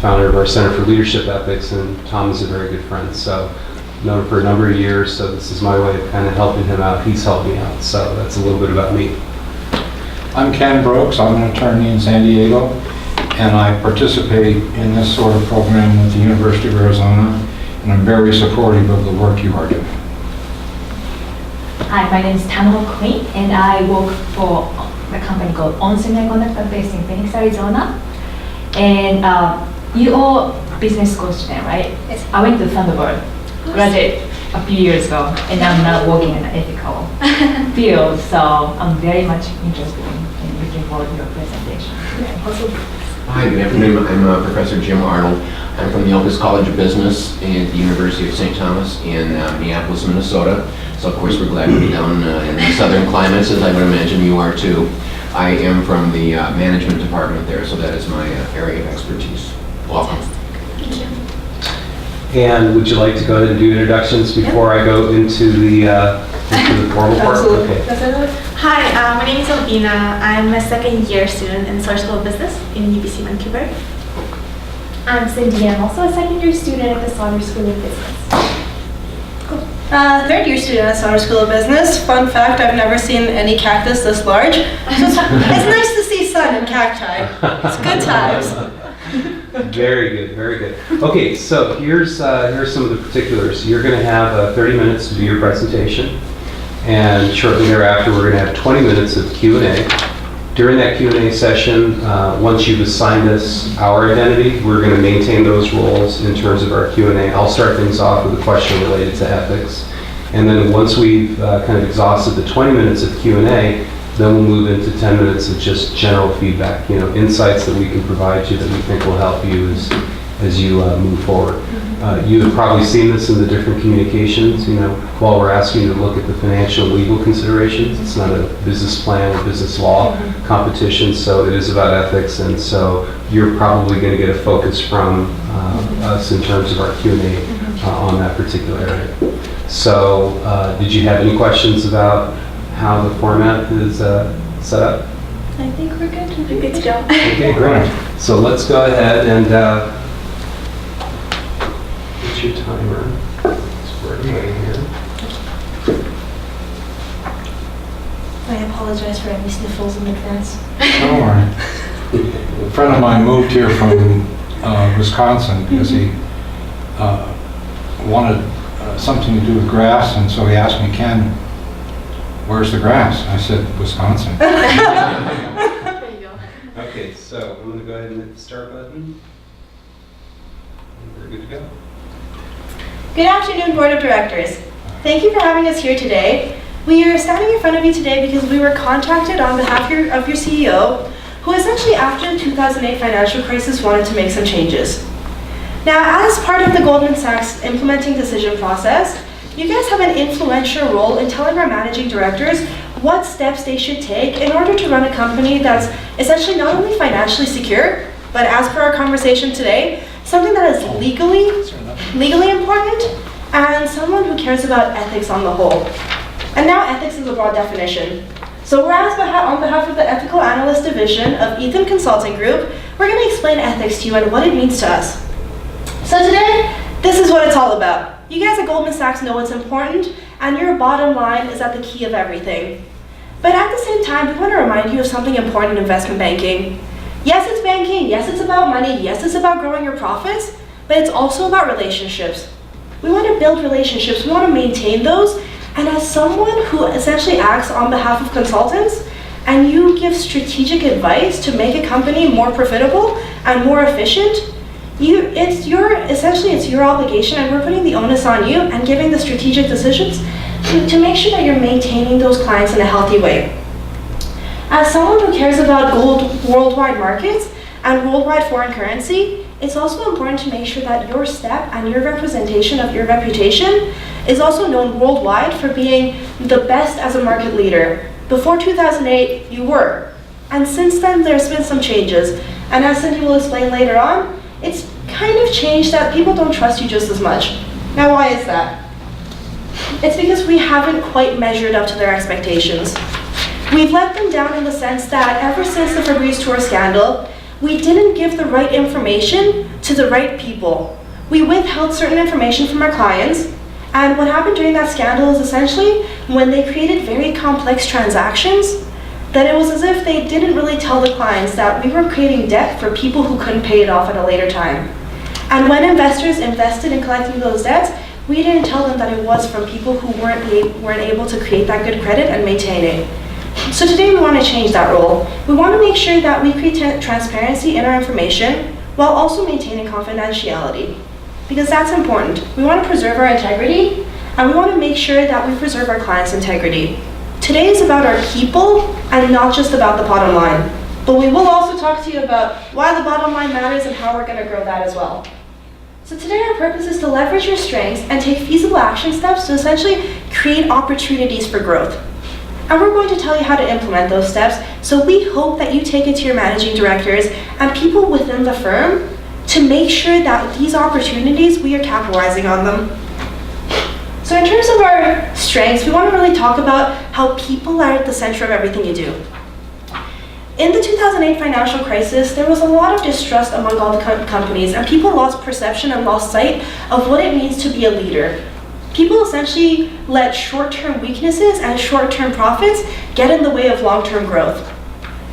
founder of our Center for Leadership Ethics, and Tom is a very good friend. So known him for a number of years, so this is my way of kind of helping him out. He's helped me out, so that's a little bit about me. I'm Ken Brooks. I'm an attorney in San Diego, and I participate in this sort of program with the University of Arizona, and I'm very supportive of the work you are doing. Hi, my name is Tano Queen, and I work for a company called On Semiconductor based in Phoenix, Arizona. And you all business school student, right? Yes. I went to Thunderbird, graduated a few years ago, and I'm now working in the ethical field, so I'm very much interested in looking forward to your presentation. Hi, good afternoon. I'm Professor Jim Arnold. I'm from the Elpis College of Business at the University of St. Thomas in Minneapolis, Minnesota. So of course we're glad to be down in the southern climates, as I would imagine you are too. I am from the management department there, so that is my area of expertise. Welcome. Thank you. And would you like to go ahead and do introductions before I go into the formal part? Absolutely. Okay. Hi, my name is Albina. I'm a second year student in Source School of Business in UBC Vancouver. I'm Cindy. I'm also a second year student at the Sauder School of Business. Third year student at Sauder School of Business. Fun fact, I've never seen any cactus this large. So it's nice to see sun and cacti. It's good times. Very good, very good. Okay, so here's some of the particulars. You're going to have 30 minutes to do your presentation, and shortly thereafter we're going to have 20 minutes of Q&A. During that Q&A session, once you've assigned us our identity, we're going to maintain those roles in terms of our Q&A. I'll start things off with a question related to ethics, and then once we've kind of exhausted the 20 minutes of Q&A, then we'll move into 10 minutes of just general feedback, insights that we can provide you that we think will help you as you move forward. You have probably seen this in the different communications, while we're asking you to look at the financial and legal considerations. It's not a business plan or business law competition, so it is about ethics, and so you're probably going to get a focus from us in terms of our Q&A on that particular area. So did you have any questions about how the format is set up? I think we're good. I think it's Joe. Okay, great. So let's go ahead and get your timer. Square away here. I apologize for any sniffles in advance. Don't worry. A friend of mine moved here from Wisconsin because he wanted something to do with grass, and so he asked me, Ken, where's the grass? I said, Wisconsin. There you go. Okay, so I'm going to go ahead and hit the start button. And we're good to go. Good afternoon, Board of Directors. Thank you for having us here today. We are standing in front of you today because we were contacted on behalf of your CEO, who essentially after the 2008 financial crisis wanted to make some changes. Now, as part of the Goldman Sachs implementing decision process, you guys have an influential role in telling our managing directors what steps they should take in order to run a company that's essentially not only financially secure, but as per our conversation today, something that is legally important, and someone who cares about ethics on the whole. And now ethics is a broad definition. So we're asked on behalf of the Ethical Analyst Division of Ethan Consulting Group, we're going to explain ethics to you and what it means to us. So today, this is what it's all about. You guys at Goldman Sachs know it's important, and your bottom line is at the key of everything. But at the same time, we want to remind you of something important in investment banking. Yes, it's banking. Yes, it's about money. Yes, it's about growing your profits, but it's also about relationships. We want to build relationships. We want to maintain those. And as someone who essentially acts on behalf of consultants, and you give strategic advice to make a company more profitable and more efficient, it's your obligation, and we're putting the onus on you and giving the strategic decisions to make sure that you're maintaining those clients in a healthy way. As someone who cares about worldwide markets and worldwide foreign currency, it's also important to make sure that your step and your representation of your reputation is also known worldwide for being the best as a market leader. Before 2008, you were. And since then, there's been some changes. And as Cindy will explain later on, it's kind of changed that people don't trust you just as much. Now, why is that? It's because we haven't quite measured up to their expectations. We've let them down in the sense that ever since the Febreze Tour scandal, we didn't give the right information to the right people. We withheld certain information from our clients, and what happened during that scandal is essentially when they created very complex transactions, that it was as if they didn't really tell the clients that we were creating debt for people who couldn't pay it off at a later time. And when investors invested in collecting those debts, we didn't tell them that it was from people who weren't able to create that good credit and maintain it. So today we want to change that role. We want to make sure that we create transparency in our information while also maintaining confidentiality, because that's important. We want to preserve our integrity, and we want to make sure that we preserve our clients' integrity. Today is about our people and not just about the bottom line. But we will also talk to you about why the bottom line matters and how we're going to grow that as well. So today our purpose is to leverage your strengths and take feasible action steps to essentially create opportunities for growth. And we're going to tell you how to implement those steps, so we hope that you take it to your managing directors and people within the firm to make sure that these opportunities, we are capitalizing on them. So in terms of our strengths, we want to really talk about how people are at the center of everything you do. In the 2008 financial crisis, there was a lot of distrust among all the companies, and people lost perception and lost sight of what it means to be a leader. People essentially let short-term weaknesses and short-term profits get in the way of long-term growth.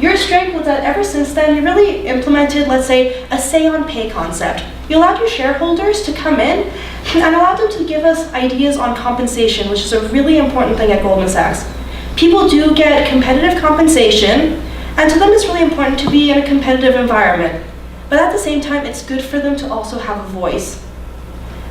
Your strength was that ever since then, you really implemented, let's say, a say-on-pay concept. You allowed your shareholders to come in and allowed them to give us ideas on compensation, which is a really important thing at Goldman Sachs. People do get competitive compensation, and to them it's really important to be in a competitive environment. But at the same time, it's good for them to also have a voice.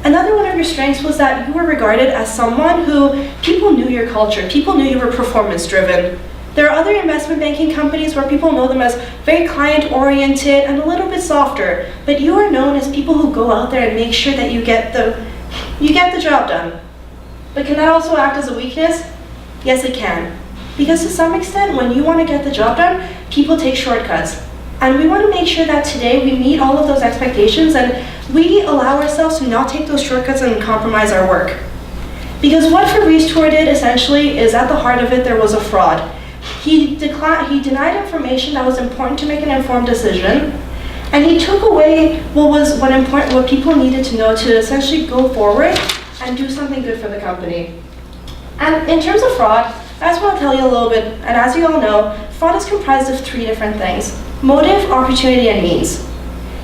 Another one of your strengths was that you were regarded as someone who people knew your culture, people knew you were performance-driven. There are other investment banking companies where people know them as very client-oriented and a little bit softer, but you are known as people who go out there and make sure that you get the job done. But can that also act as a weakness? Yes, it can. Because to some extent, when you want to get the job done, people take shortcuts. And we want to make sure that today we meet all of those expectations and we allow ourselves to not take those shortcuts and compromise our work. Because what Fabrice Tour did essentially is at the heart of it, there was a fraud. He denied information that was important to make an informed decision, and he took away what people needed to know to essentially go forward and do something good for the company. And in terms of fraud, I just want to tell you a little bit, and as you all know, fraud is comprised of 3 different things: motive, opportunity, and means.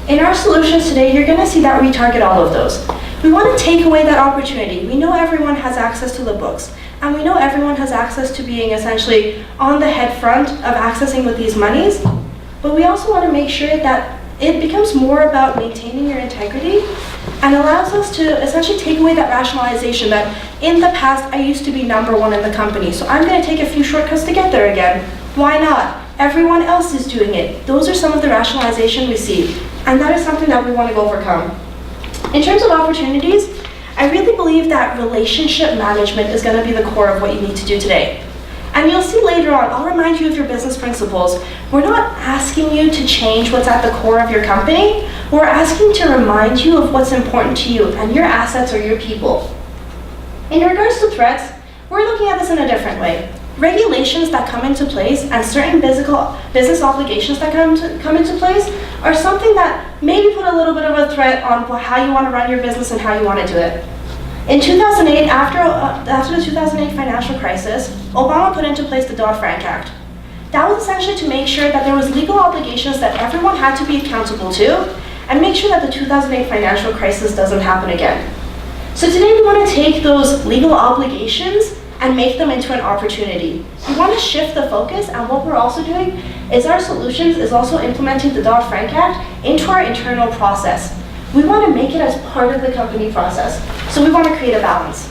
In our solutions today, you're going to see that we target all of those. We want to take away that opportunity. We know everyone has access to the books, and we know everyone has access to being essentially on the head front of accessing with these monies, but we also want to make sure that it becomes more about maintaining your integrity and allows us to essentially take away that rationalization that in the past I used to be #1 in the company, so I'm going to take a few shortcuts to get there again. Why not? Everyone else is doing it. Those are some of the rationalization we see, and that is something that we want to overcome. In terms of opportunities, I really believe that relationship management is going to be the core of what you need to do today. And you'll see later on, I'll remind you of your business principles. We're not asking you to change what's at the core of your company. We're asking to remind you of what's important to you and your assets or your people. In regards to threats, we're looking at this in a different way. Regulations that come into place and certain business obligations that come into place are something that maybe put a little bit of a threat on how you want to run your business and how you want to do it. In 2008, after the 2008 financial crisis, Obama put into place the Dodd-Frank Act. That was essentially to make sure that there was legal obligations that everyone had to be accountable to and make sure that the 2008 financial crisis doesn't happen again. So today we want to take those legal obligations and make them into an opportunity. We want to shift the focus, and what we're also doing is our solutions is also implementing the Dodd-Frank Act into our internal process. We want to make it as part of the company process. So we want to create a balance.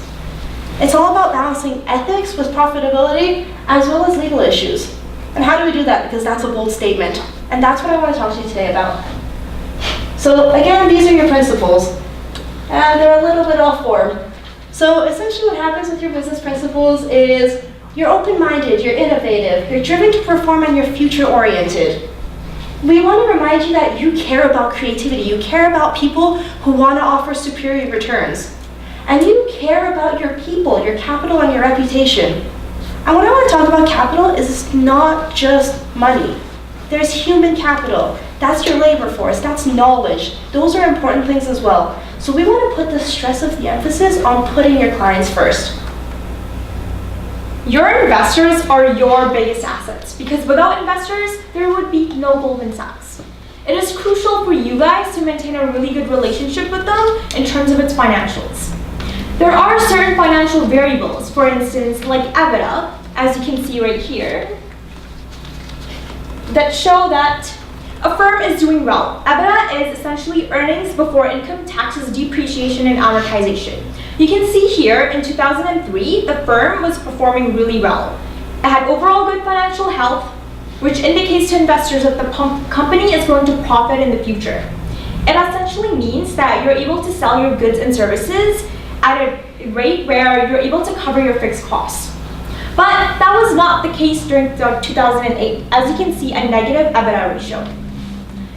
It's all about balancing ethics with profitability as well as legal issues. And how do we do that? Because that's a bold statement. And that's what I want to talk to you today about. So again, these are your principles. And they're a little bit off-form. So essentially what happens with your business principles is you're open-minded, you're innovative, you're driven to perform, and you're future-oriented. We want to remind you that you care about creativity, you care about people who want to offer superior returns. And you care about your people, your capital, and your reputation. And when I want to talk about capital, is not just money. There's human capital, That's your labor force, that's knowledge. Those are important things as well. So we want to put the stress of the emphasis on putting your clients first. Your investors are your biggest assets because without investors, there would be no Goldman Sachs. It is crucial for you guys to maintain a really good relationship with them in terms of its financials. There are certain financial variables, for instance, like EBITDA, as you can see right here, that show that a firm is doing well. EBITDA is essentially earnings before income, taxes, depreciation, and amortization. You can see here in 2003, the firm was performing really well. It had overall good financial health, which indicates to investors that the company is going to profit in the future. It essentially means that you're able to sell your goods and services at a rate where you're able to cover your fixed costs. But that was not the case during 2008, as you can see a negative EBITDA ratio.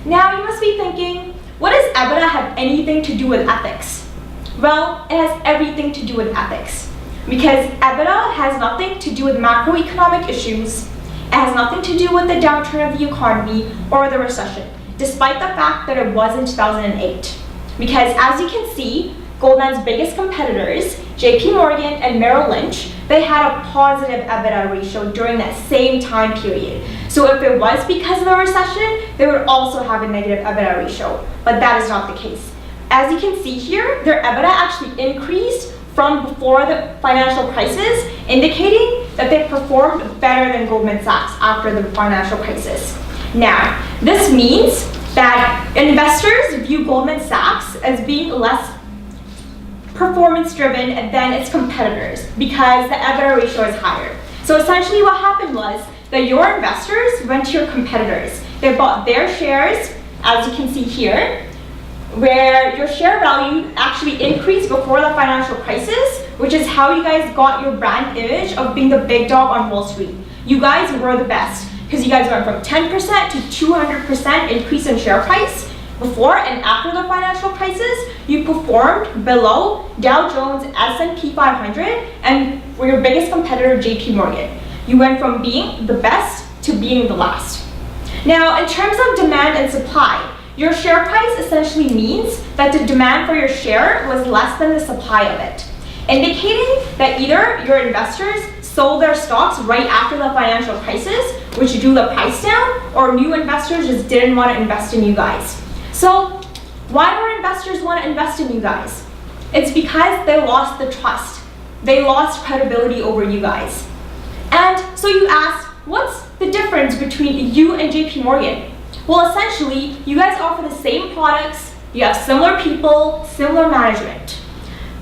Now you must be thinking, what does EBITDA have anything to do with ethics? Well, it has everything to do with ethics. Because EBITDA has nothing to do with macroeconomic issues, it has nothing to do with the downturn of the economy or the recession, despite the fact that it was in 2008. Because as you can see, Goldman's biggest competitors, JP Morgan and Merrill Lynch, they had a positive EBITDA ratio during that same time period. So if it was because of the recession, they would also have a negative EBITDA ratio, but that is not the case. As you can see here, their EBITDA actually increased from before the financial crisis, indicating that they performed better than Goldman Sachs after the financial crisis. Now, this means that investors view Goldman Sachs as being less performance-driven than its competitors because the EBITDA ratio is higher. So essentially what happened was that your investors went to your competitors. They bought their shares, as you can see here, where your share value actually increased before the financial crisis, which is how you guys got your brand image of being the big dog on Wall Street. You guys were the best because you guys went from 10% to 200% increase in share price. Before and after the financial crisis, you performed below Dow Jones, S&P 500, and were your biggest competitor, JP Morgan. You went from being the best to being the last. Now, in terms of demand and supply, your share price essentially means that the demand for your share was less than the supply of it, indicating that either your investors sold their stocks right after the financial crisis, which drew the price down, or new investors just didn't want to invest in you guys. So why don't investors want to invest in you guys? It's because they lost the trust. They lost credibility over you guys. And so you ask, what's the difference between you and JP Morgan? Well, essentially, you guys offer the same products, you have similar people, similar management.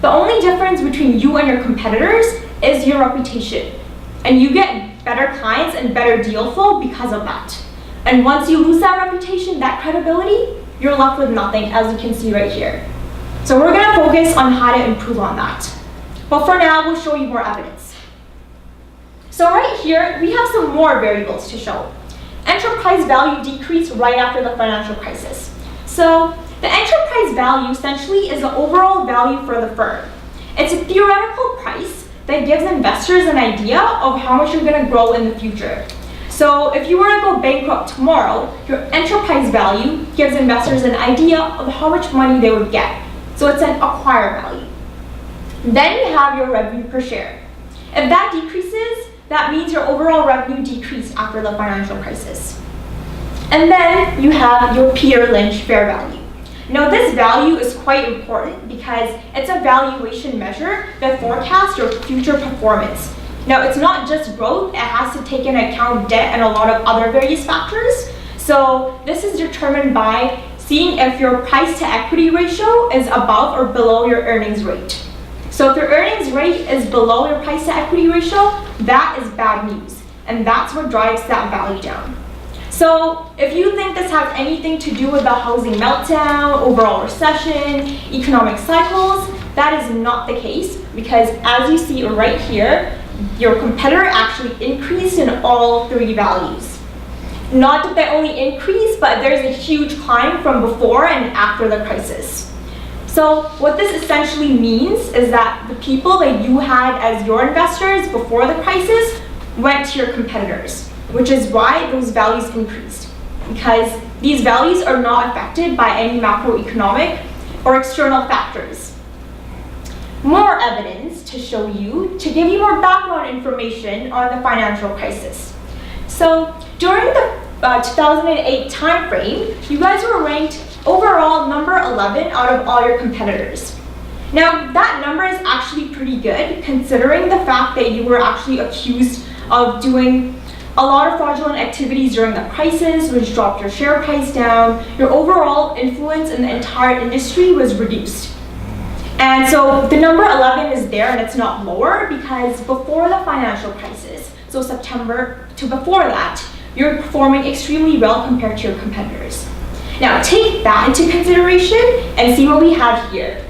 The only difference between you and your competitors is your reputation. And you get better clients and better deal flow because of that. And once you lose that reputation, that credibility, you're left with nothing, as you can see right here. So we're gonna focus on how to improve on that. But for now, we'll show you more evidence. So right here, we have some more variables to show. Enterprise value decreased right after the financial crisis. So the enterprise value essentially is the overall value for the firm. It's a theoretical price that gives investors an idea of how much you're going to grow in the future. So if you were to go bankrupt tomorrow, your enterprise value gives investors an idea of how much money they would get. So it's an acquired value. Then you have your revenue per share. If that decreases, that means your overall revenue decreased after the financial crisis. And then you have your Peter Lynch fair value. Now this value is quite important because it's a valuation measure that forecasts your future performance. Now it's not just growth, it has to take into account debt and a lot of other various factors. So this is determined by seeing if your price to equity ratio is above or below your earnings rate. So if your earnings rate is below your price to equity ratio, that is bad news. And that's what drives that value down. So if you think this has anything to do with the housing meltdown, overall recession, economic cycles, that is not the case because as you see right here, your competitor actually increased in all three values. Not that they only increased, but there's a huge climb from before and after the crisis. So what this essentially means is that the people that you had as your investors before the crisis went to your competitors, which is why those values increased, because These values are not affected by any macroeconomic or external factors. More evidence to show you, to give you more background information on the financial crisis. So during the 2008 timeframe, you guys were ranked overall number 11 out of all your competitors. Now that number is actually pretty good considering the fact that you were actually accused of doing a lot of fraudulent activities during the crisis, which dropped your share price down. Your overall influence in the entire industry was reduced. And so the number 11 is there and it's not lower because before the financial crisis, so September to before that, you're performing extremely well compared to your competitors. Now take that into consideration and see what we have here.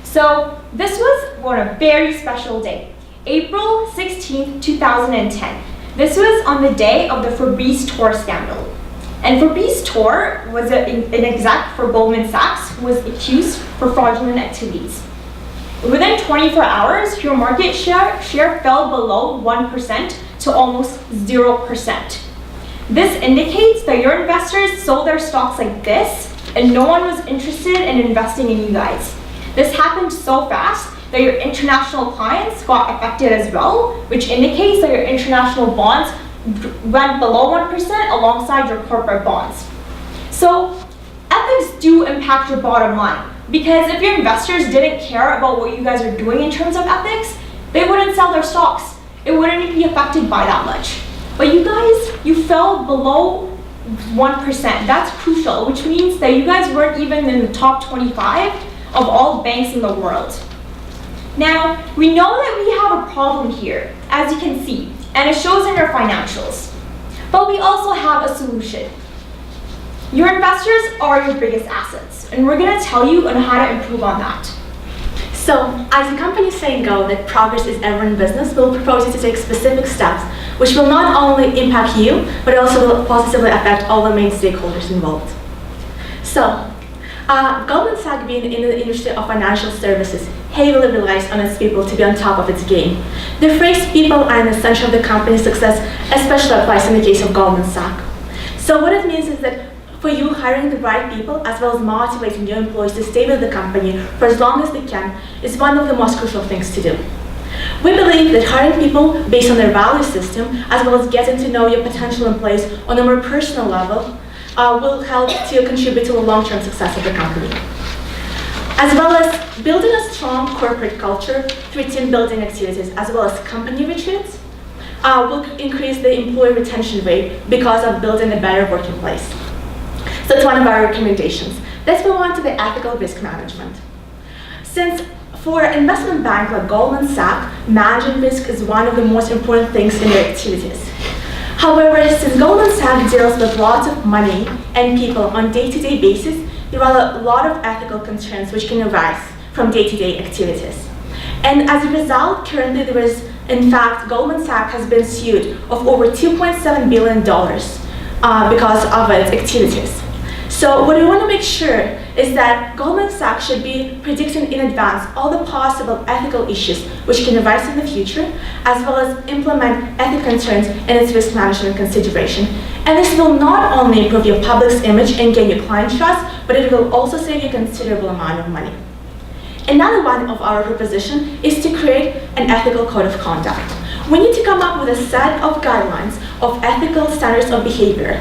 So this was on a very special day, April 16th, 2010. This was on the day of the Fabrice Tor scandal. And Fabrice Tor was an exec for Goldman Sachs who was accused for fraudulent activities. Within 24 hours, your market share fell below 1% to almost 0%. This indicates that your investors sold their stocks like this and no one was interested in investing in you guys. This happened so fast that your international clients got affected as well, which indicates that your international bonds went below 1% alongside your corporate bonds. So ethics do impact your bottom line because if your investors didn't care about what you guys are doing in terms of ethics, they wouldn't sell their stocks. It wouldn't be affected by that much. But you guys, you fell below 1%. That's crucial, which means that you guys weren't even in the top 25 of all banks in the world. Now, we know that we have a problem here, as you can see, and it shows in your financials. But we also have a solution. Your investors are your biggest assets, and we're going to tell you on how to improve on that. So, as the company saying go that progress is ever in business, we'll propose you to take specific steps which will not only impact you, but also will positively affect all the main stakeholders involved. So, Goldman Sachs, being in the industry of financial services, heavily relies on its people to be on top of its game. The phrase people are an essential of the company's success especially applies in the case of Goldman Sachs. So what it means is that for you, hiring the right people as well as motivating your employees to stay with the company for as long as they can is one of the most crucial things to do. We believe that hiring people based on their value system as well as getting to know your potential employees on a more personal level will help to contribute to the long-term success of the company. As well as building a strong corporate culture through team building activities as well as company retreats will increase the employee retention rate because of building a better working place. So that's one of our recommendations. Let's move on to the ethical risk management. Since for an investment bank like Goldman Sachs, managing risk is one of the most important things in their activities. However, since Goldman Sachs deals with lots of money and people on a day-to-day basis, there are a lot of ethical concerns which can arise from day-to-day activities. And as a result, currently there is, in fact, Goldman Sachs has been sued of over $2.7 billion because of its activities. So what we want to make sure is that Goldman Sachs should be predicting in advance all the possible ethical issues which can arise in the future, as well as implement ethical concerns in its risk management consideration. And this will not only improve your public's image and gain your client trust, but it will also save you a considerable amount of money. Another one of our proposition is to create an ethical code of conduct. We need to come up with a set of guidelines of ethical standards of behavior,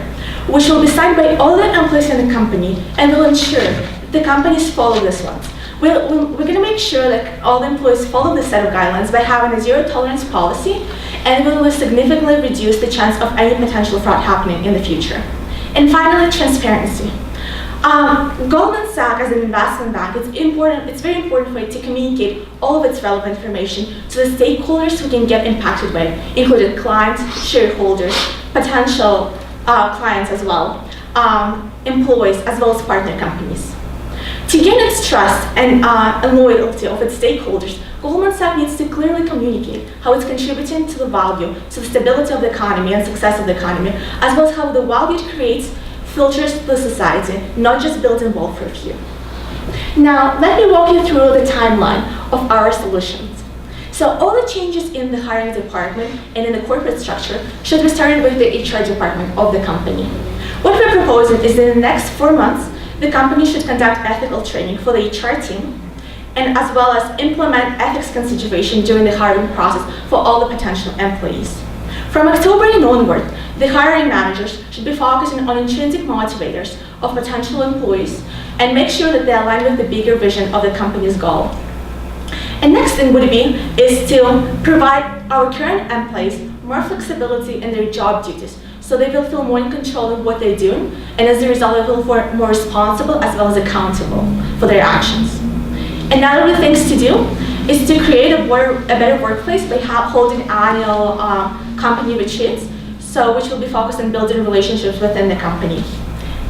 which will be signed by all the employees in the company and will ensure that the companies follow these ones. We're going to make sure that all the employees follow this set of guidelines by having a zero tolerance policy, and we will significantly reduce the chance of any potential fraud happening in the future. And finally, transparency. Goldman Sachs as an investment bank, it's very important for it to communicate all of its relevant information to the stakeholders who can get impacted by it, including clients, shareholders, potential clients as well, employees, as well as partner companies. To gain its trust and loyalty of its stakeholders, Goldman Sachs needs to clearly communicate how it's contributing to the value, to the stability of the economy and success of the economy, as well as how the value it creates filters the society, not just building wealth for a few. Now, let me walk you through the timeline of our solutions. So all the changes in the hiring department and in the corporate structure should be started with the HR department of the company. What we're proposing is that in the next 4 months, the company should conduct ethical training for the HR team, and as well as implement ethics consideration during the hiring process for all the potential employees. From October and onward, the hiring managers should be focusing on intrinsic motivators of potential employees and make sure that they align with the bigger vision of the company's goal. And next thing would be is to provide our current employees more flexibility in their job duties, so they will feel more in control of what they're doing, and as a result, they will feel more responsible as well as accountable for their actions. Another thing to do is to create a better workplace by holding annual company retreats, which will be focused on building relationships within the company.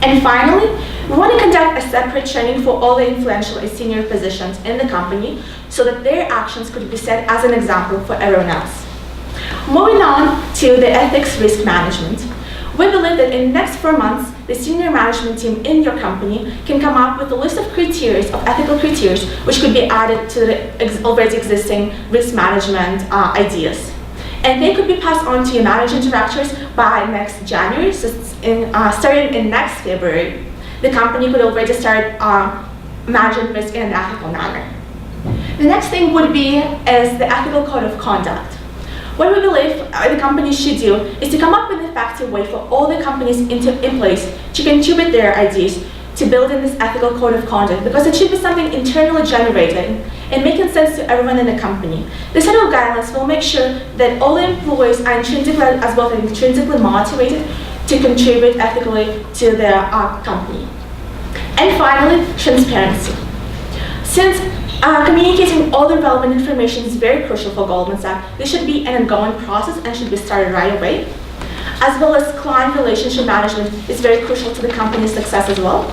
And finally, we want to conduct a separate training for all the influential and senior positions in the company so that their actions could be set as an example for everyone else. Moving on to the ethics risk management. We believe that in the next 4 months, the senior management team in your company can come up with a list of criteria, of ethical criteria, which could be added to the already existing risk management ideas. And they could be passed on to your managing directors by next January, so starting in next February. The company could already start managing risk in an ethical manner. The next thing would be is the ethical code of conduct. What we believe the company should do is to come up with an effective way for all the companies in place to contribute their ideas to building this ethical code of conduct, because it should be something internally generated and making sense to everyone in the company. The set of guidelines will make sure that all the employees are intrinsically as well as intrinsically motivated to contribute ethically to their company. And finally, transparency. Since communicating all the relevant information is very crucial for Goldman Sachs, this should be an ongoing process and should be started right away. As well as client relationship management is very crucial to the company's success as well.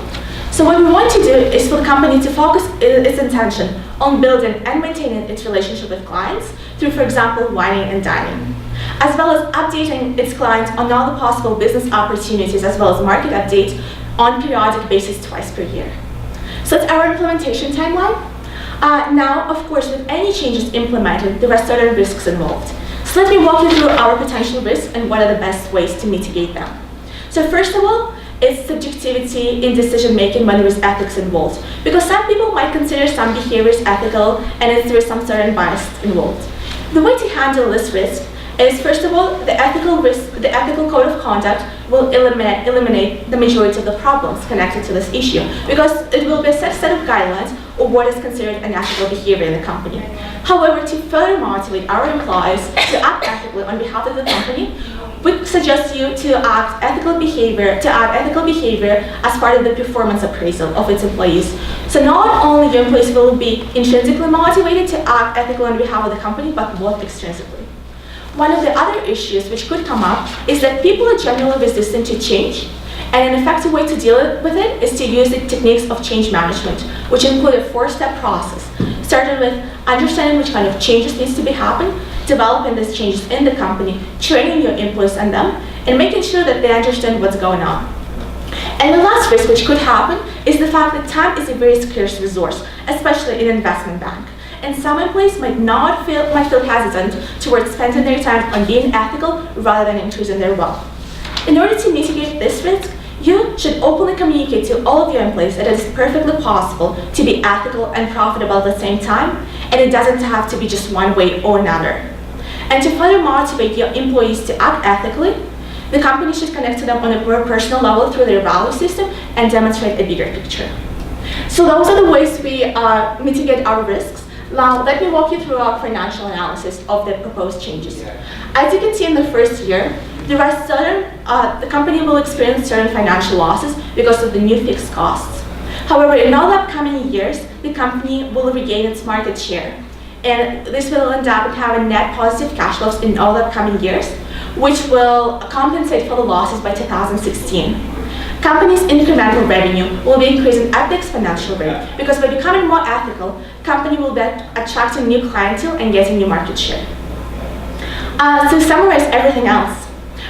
So what we want to do is for the company to focus its intention on building and maintaining its relationship with clients through, for example, wining and dining, as well as updating its clients on all the possible business opportunities as well as market updates on periodic basis twice per year. So that's our implementation timeline. Now, of course, with any changes implemented, there are certain risks involved. So let me walk you through our potential risks and what are the best ways to mitigate them. So first of all, it's subjectivity in decision-making when there is ethics involved. Because some people might consider some behaviors ethical and there is some certain bias involved. The way to handle this risk is, first of all, the ethical code of conduct will eliminate the majority of the problems connected to this issue, because it will be a set of guidelines of what is considered an ethical behavior in the company. However, to further motivate our employees to act ethically on behalf of the company, we suggest you to add ethical behavior as part of the performance appraisal of its employees. So not only your employees will be intrinsically motivated to act ethically on behalf of the company, but both extrinsically. One of the other issues which could come up is that people are generally resistant to change, and an effective way to deal with it is to use the techniques of change management, which include a 4-step process, starting with understanding which kind of changes needs to be happening, developing these changes in the company, training your employees on them, and making sure that they understand what's going on. And the last risk which could happen is the fact that time is a very scarce resource, especially in an investment bank. And some employees might feel hesitant towards spending their time on being ethical rather than increasing their wealth. In order to mitigate this risk, you should openly communicate to all of your employees that it is perfectly possible to be ethical and profitable at the same time, and it doesn't have to be just one way or another. And to further motivate your employees to act ethically, the company should connect to them on a more personal level through their value system and demonstrate a bigger picture. So those are the ways we mitigate our risks. Now, let me walk you through our financial analysis of the proposed changes. As you can see in the first year, there are the company will experience certain financial losses because of the new fixed costs. However, in all the upcoming years, the company will regain its market share. And this will end up having net positive cash flows in all the upcoming years, which will compensate for the losses by 2016. Company's incremental revenue will be increasing at the exponential rate, because by becoming more ethical, company will be attracting new clientele and getting new market share. To summarize everything else,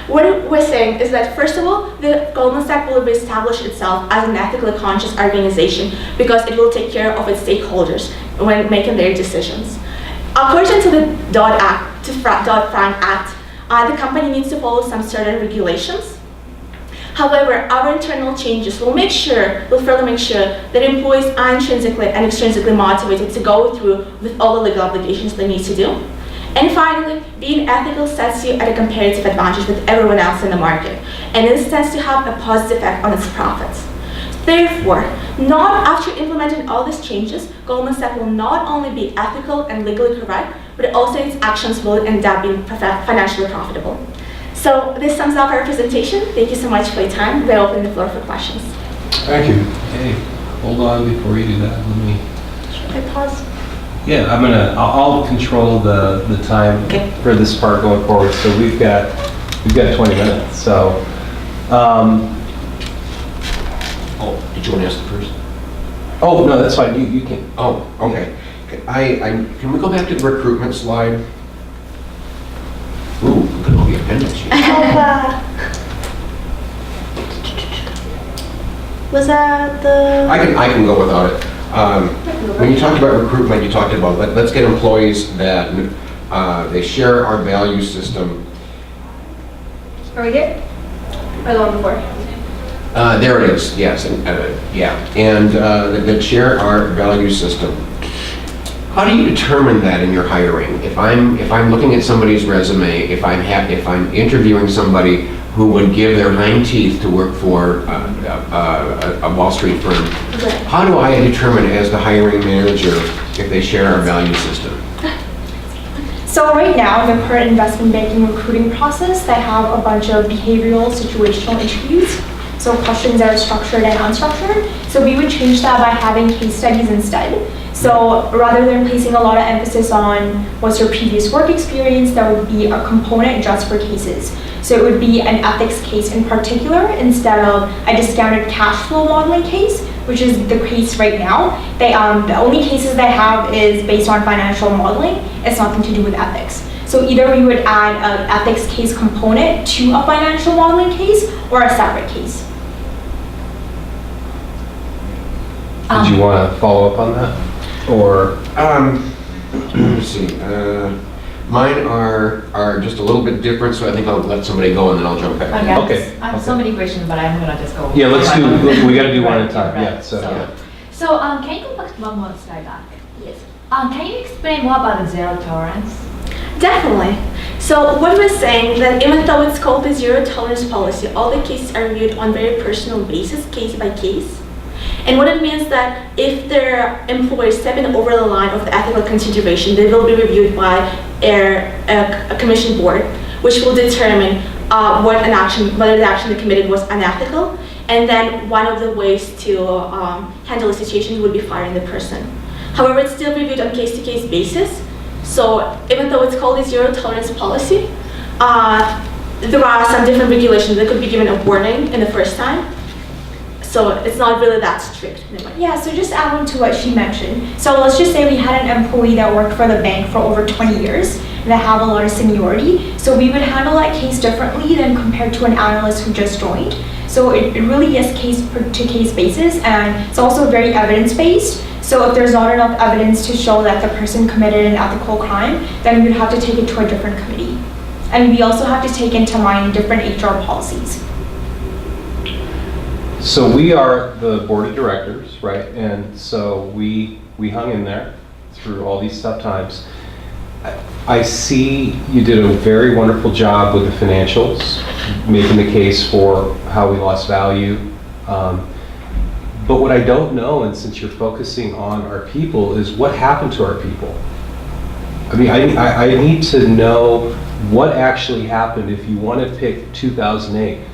what we're saying is that, first of all, the Goldman Sachs will reestablish itself as an ethically conscious organization because it will take care of its stakeholders when making their decisions. According to the Dodd-Frank Act, the company needs to follow some certain regulations. However, our internal changes will further make sure that employees are intrinsically and extrinsically motivated to go through with all the legal obligations they need to do. And finally, being ethical sets you at a comparative advantage with everyone else in the market, and this tends to have a positive effect on its profits. Therefore, not after implementing all these changes, Goldman Sachs will not only be ethical and legally correct, but also its actions will end up being financially profitable. So this sums up our presentation. Thank you so much for your time. We're opening the floor for questions. Thank you. Hey, hold on before you do that. Let me. Should I pause? Yeah, I'll control the time Okay. for this part going forward. So we've got 20 minutes. So, Oh, did you want to ask the first? oh no, that's fine. You can. Oh, okay. Can we go back to the recruitment slide? Ooh, look at all the appendix here. Was that the? I can go without it. When you talked about recruitment, you talked about let's get employees that they share our value system. Are we good? Or the one before? There it is. Yes, and that share our value system. How do you determine that in your hiring? If I'm looking at somebody's resume, if I'm interviewing somebody who would give their hind teeth to work for a Wall Street firm, how do I determine as the hiring manager if they share our value system? So right now, in the current investment banking recruiting process, they have a bunch of behavioral situational interviews. So questions that are structured and unstructured. So we would change that by having case studies instead. So rather than placing a lot of emphasis on what's your previous work experience, there would be a component just for cases. So it would be an ethics case in particular instead of a discounted cash flow modeling case, which is the case right now. The only cases they have is based on financial modeling. It's nothing to do with ethics. So either we would add an ethics case component to a financial modeling case or a separate case. Did you want to follow up on that, or? Let me see. Mine are just a little bit different, so I think I'll let somebody go and then I'll jump back. Okay. I have so many questions, but I'm gonna just go. Yeah, let's do. We got to do one at a time. Right. Yeah. So. So, can you go back to one more slide back? Yes. Can you explain more about the zero tolerance? Definitely. So what we're saying that even though it's called the zero tolerance policy, all the cases are reviewed on very personal basis, case by case. And what it means that if their employees stepping over the line of the ethical consideration, they will be reviewed by a commission board, which will determine whether the action they committed was unethical. And then one of the ways to handle the situation would be firing the person. However, it's still reviewed on case-to-case basis. So even though it's called a zero tolerance policy, there are some different regulations that could be given a warning in the first time. So it's not really that strict. Yeah, so just add on to what she mentioned. So let's just say we had an employee that worked for the bank for over 20 years and that have a lot of seniority. So we would handle that case differently than compared to an analyst who just joined. So it really is case-to-case basis, and it's also very evidence-based. So if there's not enough evidence to show that the person committed an ethical crime, then we'd have to take it to a different committee. And we also have to take into mind different HR policies. So we are the board of directors, right? And so we hung in there through all these tough times. I see you did a very wonderful job with the financials, making the case for how we lost value. But what I don't know, and since you're focusing on our people, is what happened to our people? I mean, I need to know what actually happened. If you want to pick 2008,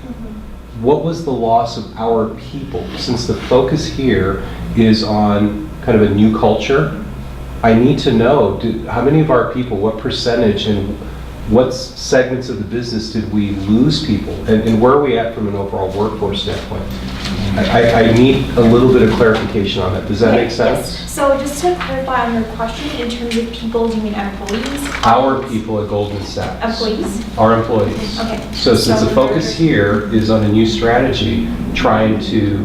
what was the loss of our people? Since the focus here is on kind of a new culture, I need to know how many of our people, what percentage, and what segments of the business did we lose people, and where are we at from an overall workforce standpoint? I need a little bit of clarification on that. Does that make sense? Yes. So just to clarify on your question, in terms of people, do you mean employees? Our people at Goldman Sachs. Employees? Our employees. Okay. So since the focus here is on a new strategy, trying to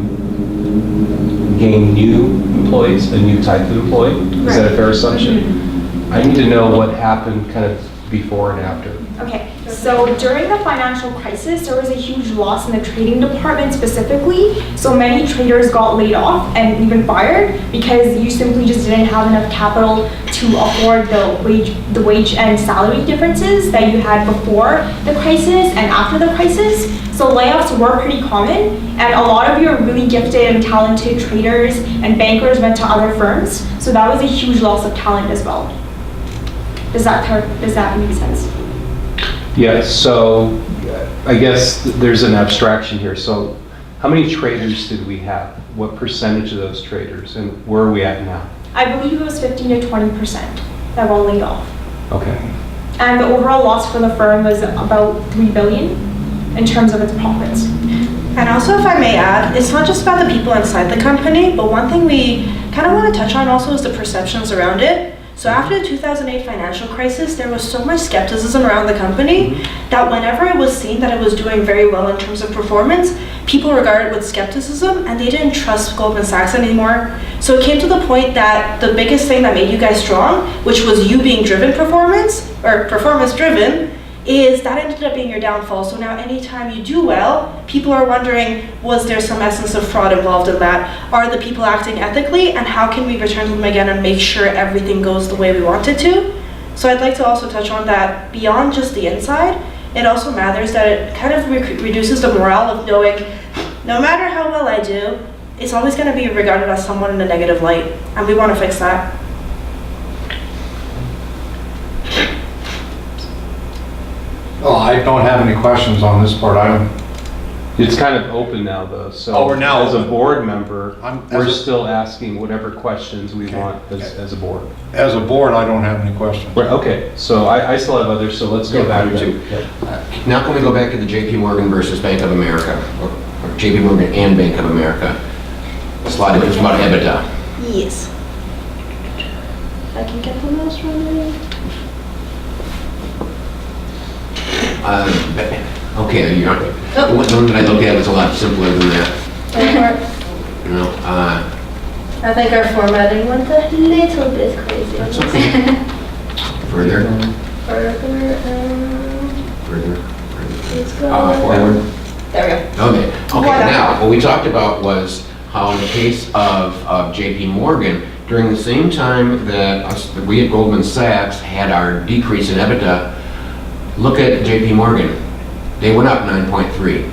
gain new employees, a new type of employee, is that a fair assumption? I need to know what happened kind of before and after. Okay, So during the financial crisis, there was a huge loss in the trading department specifically. So many traders got laid off and even fired because you simply just didn't have enough capital to afford the wage and salary differences that you had before the crisis and after the crisis. So layoffs were pretty common, and a lot of your really gifted and talented traders and bankers went to other firms. So that was a huge loss of talent as well. Does that make sense? Yeah, so I guess there's an abstraction here. So how many traders did we have? What percentage of those traders, and where are we at now? I believe it was 15 to 20% that got laid off. Okay. And the overall loss for the firm was about $3 billion in terms of its profits. And also, if I may add, it's not just about the people inside the company, but one thing we kind of want to touch on also is the perceptions around it. So after the 2008 financial crisis, there was so much skepticism around the company that whenever it was seen that it was doing very well in terms of performance, people regarded it with skepticism and they didn't trust Goldman Sachs anymore. So it came to the point that the biggest thing that made you guys strong, which was you being driven performance, or performance driven, is that ended up being your downfall. So now anytime you do well, people are wondering, was there some essence of fraud involved in that? Are the people acting ethically? And how can we return to them again and make sure everything goes the way we want it to? So I'd like to also touch on that beyond just the inside, it also matters that it kind of reduces the morale of knowing, no matter how well I do, it's always going to be regarded as someone in a negative light. And we want to fix that. Well, I don't have any questions on this part. It's kind of open now, though, so. Oh, we're now as a open. board member, I'm- we're as a- still asking whatever questions we Okay. want as a board. As a board, I don't have any questions. Right, okay, so I still have others, so let's go Yeah, back I do to. too. Now can we go back to the JP Morgan versus Bank of America, or JP Morgan and Bank of America? Slide, it's about EBITDA. Yes. I can get the mouse running. Okay, you're not, the one that I looked at was a lot simpler than that. You know, I think our formatting went a little bit crazy. That's okay. Further, Further, further. let's go. Forward. There we go. Okay, now, what we talked about was how in the case of JP Morgan, during the same time that that we at Goldman Sachs had our decrease in EBITDA, look at JP Morgan. They went up 9.3.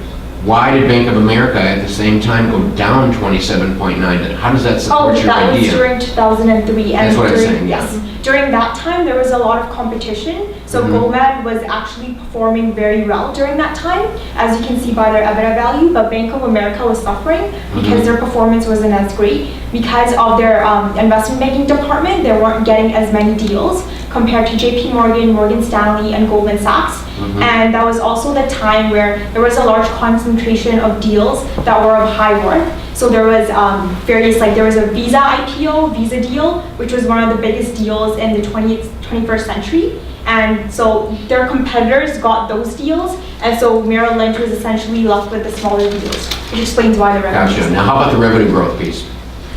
Why did Bank of America at the same time go down 27.9? How does that support your That was idea? during 2003. And That's what I'm during, saying, yeah. Yes. During that time, there was a lot of competition. So Mhm. Goldman was actually performing very well during that time, as you can see by their EBITDA value, but Bank of America was suffering because Mhm. their performance wasn't as great. Because of their investment banking department, they weren't getting as many deals compared to JP Morgan, Morgan Stanley, and Goldman Sachs. Mhm. And that was also the time where there was a large concentration of deals that were of high worth. So there was there was a Visa IPO, Visa deal, which was one of the biggest deals in the 21st century. And so their competitors got those deals, and so Merrill Lynch was essentially left with the smaller deals, which explains why the revenue. Gotcha. Now, how about the revenue growth piece?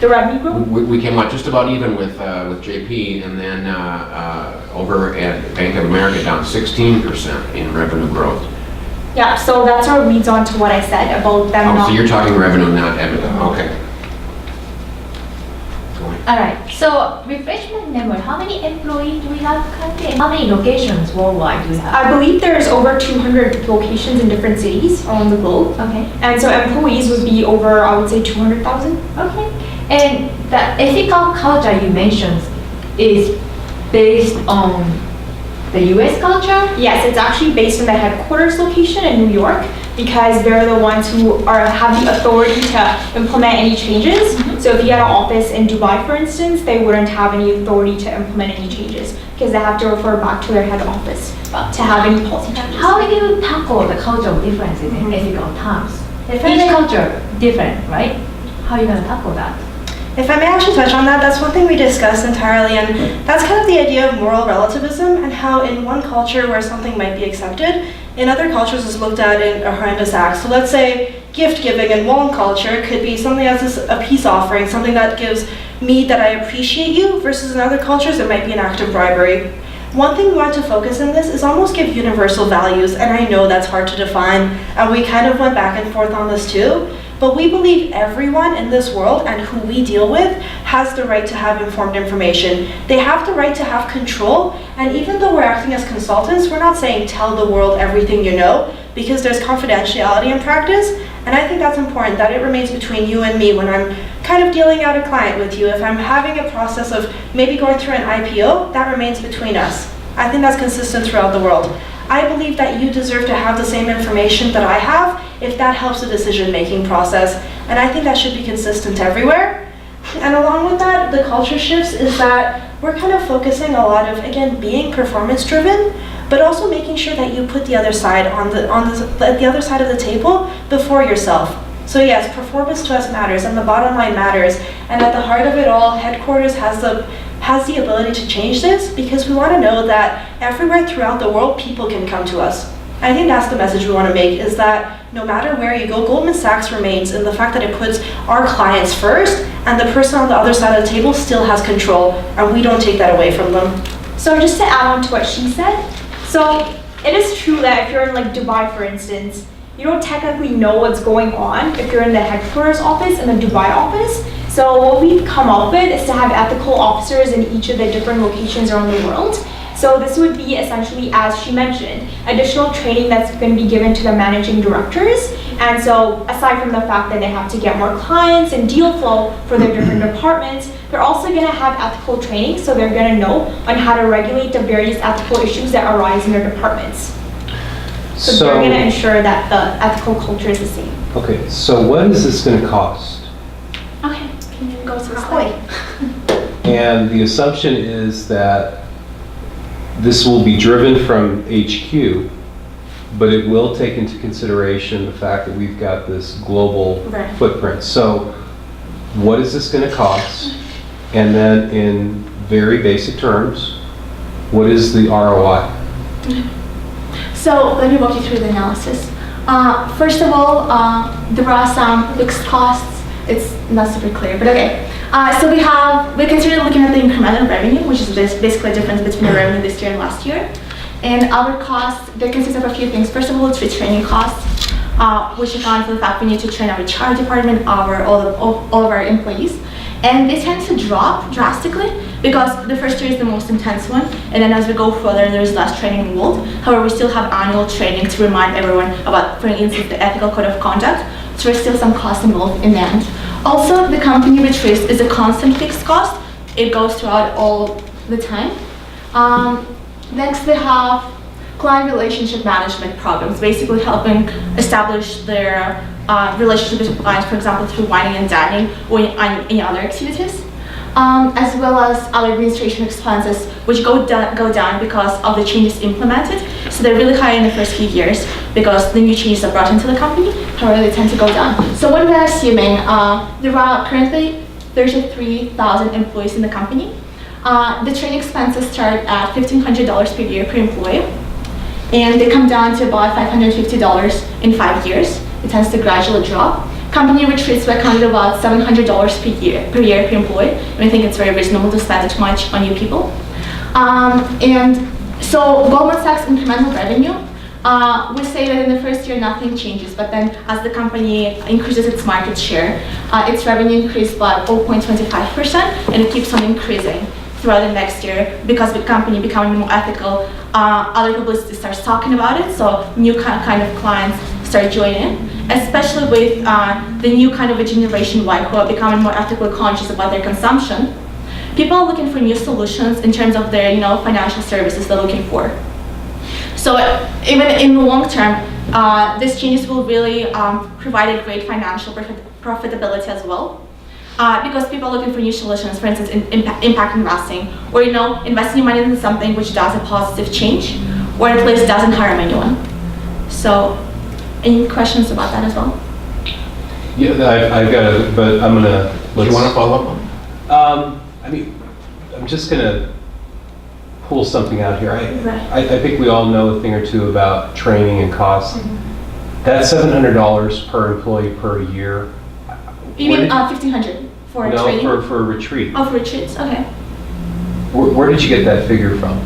The revenue growth? We came out just about even with JP, and then over at Bank of America down 16% in revenue growth. Yeah, so that sort of leads on to what I said about them Oh, not. so you're talking revenue, not EBITDA, okay. Go ahead. All right, so refresh my memory, how many employees do we have currently? How many locations worldwide do we have? I believe there's over 200 locations in different cities around the globe. Okay, And so employees would be over, I would say, 200,000. okay. And the ethical culture you mentioned is based on the US culture? Yes, it's actually based in the headquarters location in New York because they're the ones who have the authority to implement any changes. So if you had an office in Dubai, for instance, they wouldn't have any authority to implement any changes because they have to refer back to their head office to have any policy changes. How do you tackle the cultural differences in ethical terms? If I Each may- culture different, right? How are you gonna tackle that? If I may actually touch on that, that's one thing we discussed entirely, and that's kind of the idea of moral relativism and how in one culture where something might be accepted, in other cultures is looked at in a horrendous act. So let's say gift giving in one culture could be something as a peace offering, something that gives me that I appreciate you, versus in other cultures it might be an act of bribery. one thing we want to focus on this is almost give universal values, and I know that's hard to define, and we kind of went back and forth on this too, but we believe everyone in this world and who we deal with has the right to have informed information. They have the right to have control, and even though we're acting as consultants, we're not saying tell the world everything you know, because there's confidentiality in practice, and I think that's important, that it remains between you and me when I'm kind of dealing out a client with you. If I'm having a process of maybe going through an IPO, that remains between us. I think that's consistent throughout the world. I believe that you deserve to have the same information that I have if that helps the decision-making process, and I think that should be consistent everywhere. And along with that, the culture shifts is that we're kind of focusing a lot of, again, being performance-driven, but also making sure that you put the other side on the other side of the table before yourself. So yes, performance to us matters, and the bottom line matters. And at the heart of it all, headquarters has the ability to change this, because we want to know that everywhere throughout the world, people can come to us. I think that's the message we want to make, is that no matter where you go, Goldman Sachs remains in the fact that it puts our clients first, and the person on the other side of the table still has control, and we don't take that away from them. So just to add on to what she said, so it is true that if you're in like Dubai, for instance, you don't technically know what's going on if you're in the headquarters office and the Dubai office. So what we've come up with is to have ethical officers in each of the different locations around the world. So this would be essentially, as she mentioned, additional training that's going to be given to the managing directors. And so aside from the fact that they have to get more clients and deal flow for their different departments, they're also going to have ethical training, so they're going to know on how to regulate the various ethical issues that arise in their departments. So they're going to ensure that the ethical culture is the same. Okay, so what is this going to cost? Okay, Can you go to the slide? And the assumption is that this will be driven from HQ, but it will take into consideration the fact that we've got this global Right. footprint. So what is this going to cost? And then in very basic terms, what is the ROI? So let me walk you through the analysis. First of all, there are some fixed costs. It's not super clear, but okay. So we're considering looking at the incremental revenue, which is basically the difference between the revenue this year and last year. And our costs, they consist of a few things. First of all, it's retraining costs, which account for the fact we need to train our HR department, all of our employees. And they tend to drop drastically because the first year is the most intense one, and then as we go further, there's less training involved. However, we still have annual training to remind everyone about, for instance, the ethical code of conduct. So there's still some cost involved in that. Also, the company retreat is a constant fixed cost. It goes throughout all the time. Next, we have client relationship management programs, basically helping establish their relationship with clients, for example, through wining and dining or any other activities, as well as other administration expenses, which go down because of the changes implemented. So they're really high in the first few years because the new changes are brought into the company. However, they tend to go down. So what we're assuming, there are currently 33,000 employees in the company. The training expenses start at $1,500 per year per employee, and they come down to about $550 in 5 years. It tends to gradually drop. Company retreats were counted about $700 per year per employee, and I think it's very reasonable to spend that much on new people. And so Goldman Sachs incremental revenue, we say that in the first year nothing changes, but then as the company increases its market share, its revenue increased by 0.25%, and it keeps on increasing throughout the next year because the company becoming more ethical. Other publicity starts talking about it, so new kind of clients start joining, especially with the new kind of a generation Y who are becoming more ethically conscious about their consumption. People are looking for new solutions in terms of their financial services they're looking for. So even in the long term, these changes will really provide a great financial profitability as well. Because people are looking for new solutions, for instance, impact investing, or investing money into something which does a positive change, or at least doesn't harm anyone. So, any questions about that as well? Yeah, I've got it, but I'm gonna. Do you want to follow up on? I'm just gonna pull something out here. Right. I think we all know a thing or two about training and costs. Mm-hmm. That's $700 per employee per year. You mean 1,500 for training? No, for a retreat. Oh, for retreats, okay. Where did you get that figure from?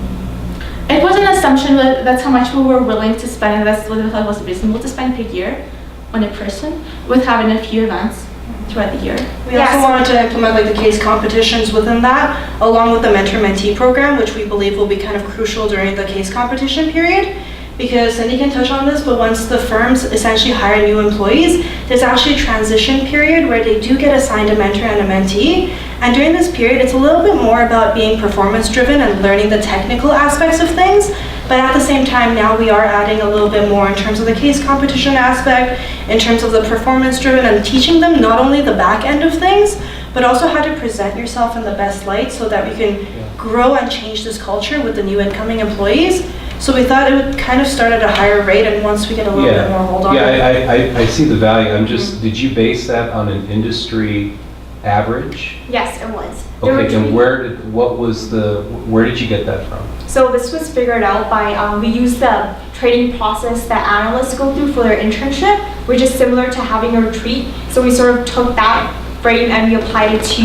It was an assumption that that's how much we were willing to spend, and that's what we thought was reasonable to spend per year on a person, with having a few events throughout the year. We also wanted to implement like the case competitions within that, along with the mentor-mentee program, which we believe will be kind of crucial during the case competition period. Because Cindy can touch on this, but once the firms essentially hire new employees, there's actually a transition period where they do get assigned a mentor and a mentee. And during this period, it's a little bit more about being performance-driven and learning the technical aspects of things. But at the same time, now we are adding a little bit more in terms of the case competition aspect, in terms of the performance-driven, and teaching them not only the back end of things, but also how to present yourself in the best light so that we can grow and change this culture with the new incoming employees. So we thought it would kind of start at a higher rate, and once we get a little bit more hold on it. Yeah, I see the value. I'm just, did you base that on an industry average? Yes, it was. Okay, and where did you get that from? So this was figured out by, we used the training process that analysts go through for their internship, which is similar to having a retreat. So we sort of took that frame and we applied it to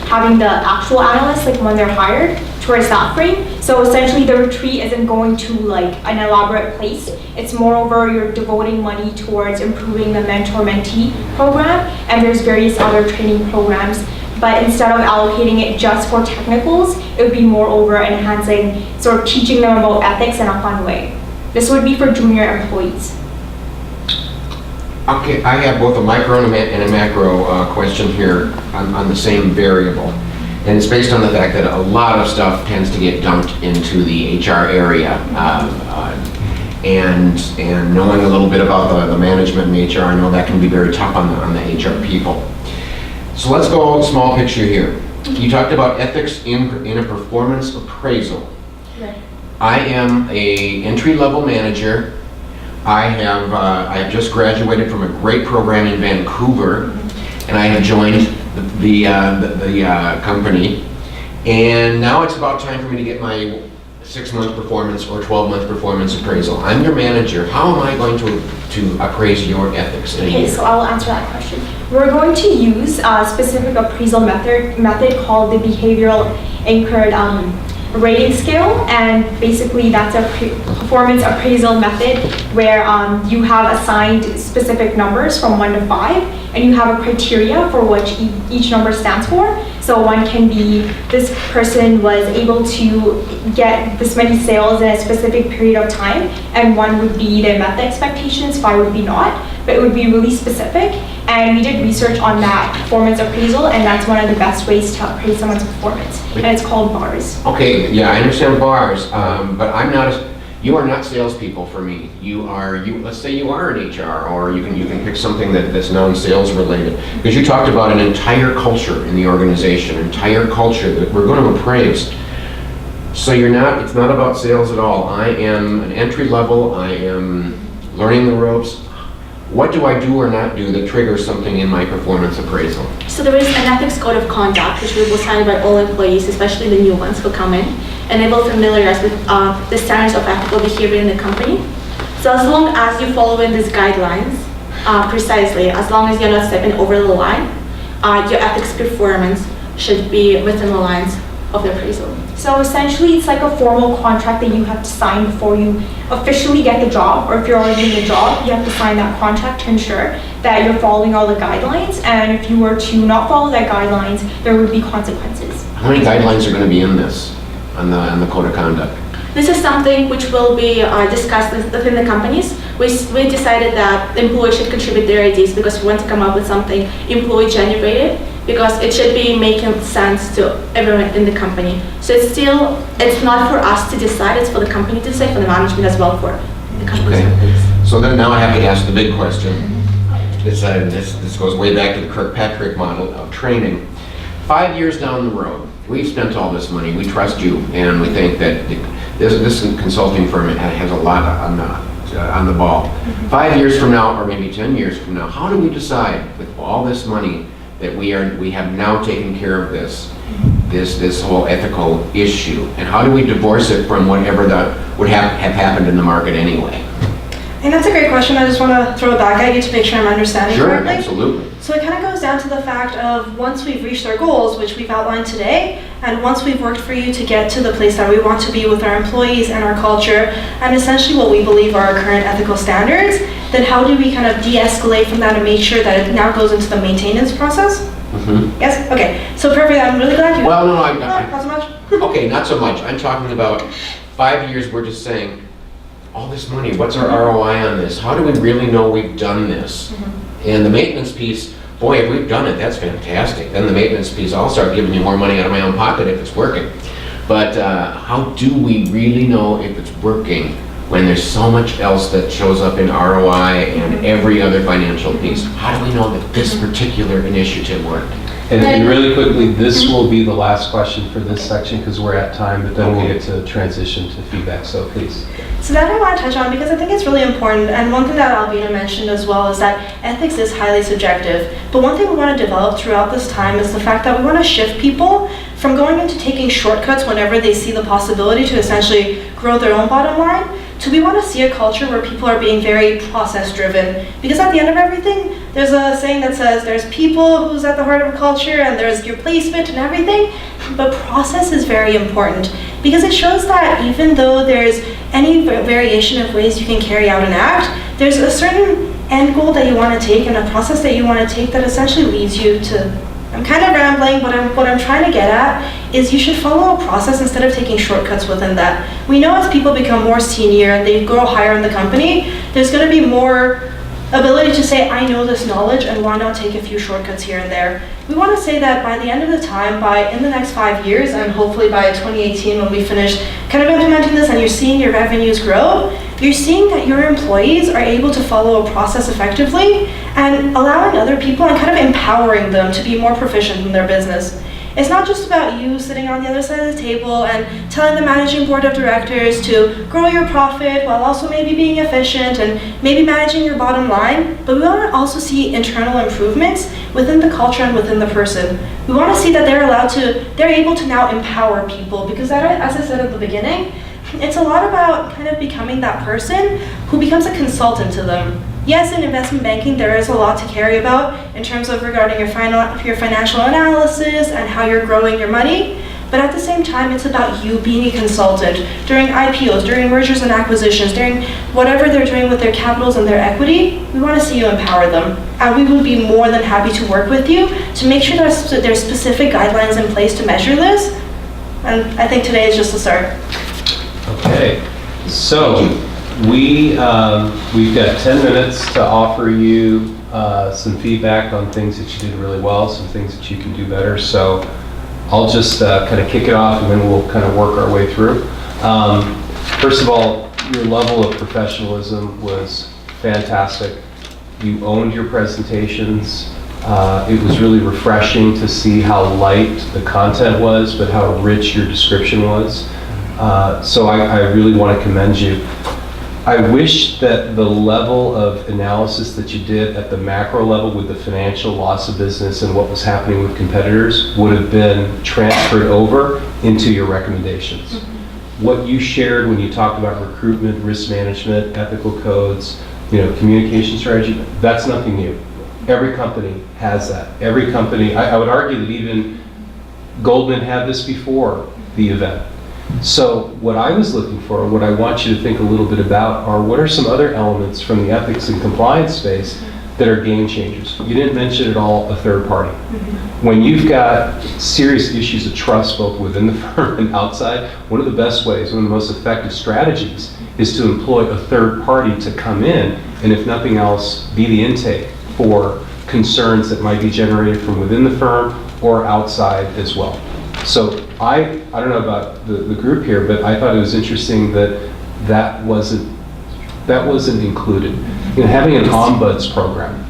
having the actual analysts, like when they're hired, towards that frame. So essentially the retreat isn't going to like an elaborate place. It's moreover, you're devoting money towards improving the mentor-mentee program, and there's various other training programs. But instead of allocating it just for technicals, it would be moreover enhancing, sort of teaching them about ethics in a fun way. This would be for junior employees. Okay, I have both a micro and a macro question here on the same variable. And it's based on the fact that a lot of stuff tends to get dumped into the HR area. And knowing a little bit about the management and HR, I know that can be very tough on the HR people. So let's go small picture here. You talked about ethics in a performance appraisal. Right. I am a entry-level manager. I have just graduated from a great program in Vancouver, and I have joined the company. And now it's about time for me to get my 6-month performance or 12-month performance appraisal. I'm your manager. How am I going to appraise your ethics in a year? Okay, so I will answer that question. We're going to use a specific appraisal method called the behavioral anchored rating scale, and basically that's a performance appraisal method where you have assigned specific numbers from 1 to 5, and you have a criteria for which each number stands for. So one can be this person was able to get this many sales in a specific period of time, and 1 would be they met the expectations, 5 would be not, but it would be really specific. And we did research on that performance appraisal, and that's one of the best ways to appraise someone's performance, and it's called BARS. Okay, yeah, I understand BARS, but you are not salespeople for me. Let's say you are in HR, or you can pick something that's non-sales related, because you talked about an entire culture in the organization, entire culture that we're going to appraise. So it's not about sales at all. I am an entry level, I am learning the ropes. What do I do or not do that triggers something in my performance appraisal? So there is an ethics code of conduct which will be signed by all employees, especially the new ones who come in, and they will familiarize with the standards of ethical behavior in the company. So as long as you follow in these guidelines precisely, as long as you're not stepping over the line, your ethics performance should be within the lines of the appraisal. So essentially it's like a formal contract that you have to sign before you officially get the job, or if you're already in the job, you have to sign that contract to ensure that you're following all the guidelines, and if you were to not follow that guidelines, there would be consequences. How many guidelines are going to be in this, on the code of conduct? This is something which will be discussed within the companies. We decided that employees should contribute their ideas because we want to come up with something employee generated, because it should be making sense to everyone in the company. So it's not for us to decide, it's for the company to decide, for the management as well, for the company's employees. So then now I have to ask the big question. This goes way back to the Kirkpatrick model of training. 5 years down the road, we've spent all this money, we trust you, and we think that this consulting firm has a lot on the ball. 5 years from now, or maybe 10 years from now, how do we decide with all this money that we have now taken care of this whole ethical issue, and how do we divorce it from whatever would have happened in the market anyway? I think that's a great question. I just want to throw it back at you to make sure I'm understanding correctly. Sure, absolutely. So it kind of goes down to the fact of once we've reached our goals, which we've outlined today, and once we've worked for you to get to the place that we want to be with our employees and our culture, and essentially what we believe are our current ethical standards, then how do we kind of de-escalate from that and make sure that it now goes into the maintenance process? Yes? Okay. So perfect. I'm really glad you... Well, no, not so much. okay, not so much. I'm talking about 5 years, we're just saying, all this money, what's our ROI on this? How do we really know we've done this? And the maintenance piece, boy, if we've done it, that's fantastic. Then the maintenance piece, I'll start giving you more money out of my own pocket if it's working. But how do we really know if it's working when there's so much else that shows up in ROI and every other financial piece? How do we know that this particular initiative worked? And really quickly, this will be the last question for this section because we're at time, but then we'll get to transition to feedback, so please. So that I want to touch on because I think it's really important, and one thing that Albina mentioned as well is that ethics is highly subjective. But one thing we want to develop throughout this time is the fact that we want to shift people from going into taking shortcuts whenever they see the possibility to essentially grow their own bottom line, to we want to see a culture where people are being very process driven. Because at the end of everything, there's a saying that says there's people who's at the heart of a culture and there's your placement and everything, but process is very important because it shows that even though there's any variation of ways you can carry out an act, there's a certain end goal that you want to take and a process that you want to take that essentially leads you to, I'm kind of rambling, but what I'm trying to get at is you should follow a process instead of taking shortcuts within that. We know as people become more senior and they grow higher in the company, there's going to be more ability to say, I know this knowledge and why not take a few shortcuts here and there. We want to say that by the end of the time, in the next 5 years, and hopefully by 2018 when we finish kind of implementing this and you're seeing your revenues grow, you're seeing that your employees are able to follow a process effectively and allowing other people and kind of empowering them to be more proficient in their business. It's not just about you sitting on the other side of the table and telling the managing board of directors to grow your profit while also maybe being efficient and maybe managing your bottom line, but we want to also see internal improvements within the culture and within the person. We want to see that they're able to now empower people because that, as I said at the beginning, it's a lot about kind of becoming that person who becomes a consultant to them. Yes, in investment banking, there is a lot to carry about in terms of regarding your financial analysis and how you're growing your money. But at the same time, it's about you being a consultant during IPOs, during mergers and acquisitions, during whatever they're doing with their capitals and their equity. We want to see you empower them. And we would be more than happy to work with you to make sure that there's specific guidelines in place to measure this. And I think today is just the start. Okay, so we've got 10 minutes to offer you some feedback on things that you did really well, some things that you can do better. So I'll just kind of kick it off and then we'll kind of work our way through. First of all, your level of professionalism was fantastic. You owned your presentations. It was really refreshing to see how light the content was, but how rich your description was. So I really want to commend you. I wish that the level of analysis that you did at the macro level with the financial loss of business and what was happening with competitors would have been transferred over into your recommendations. What you shared when you talked about recruitment, risk management, ethical codes, communication strategy, that's nothing new. Every company has that. Every company, I would argue that even Goldman had this before the event. So what I was looking for, what I want you to think a little bit about are what are some other elements from the ethics and compliance space that are game changers. You didn't mention at all a third party. When you've got serious issues of trust both within the firm and outside, one of the best ways, one of the most effective strategies is to employ a third party to come in and if nothing else, be the intake for concerns that might be generated from within the firm or outside as well. So I don't know about the group here, but I thought it was interesting that wasn't included. Having an ombuds program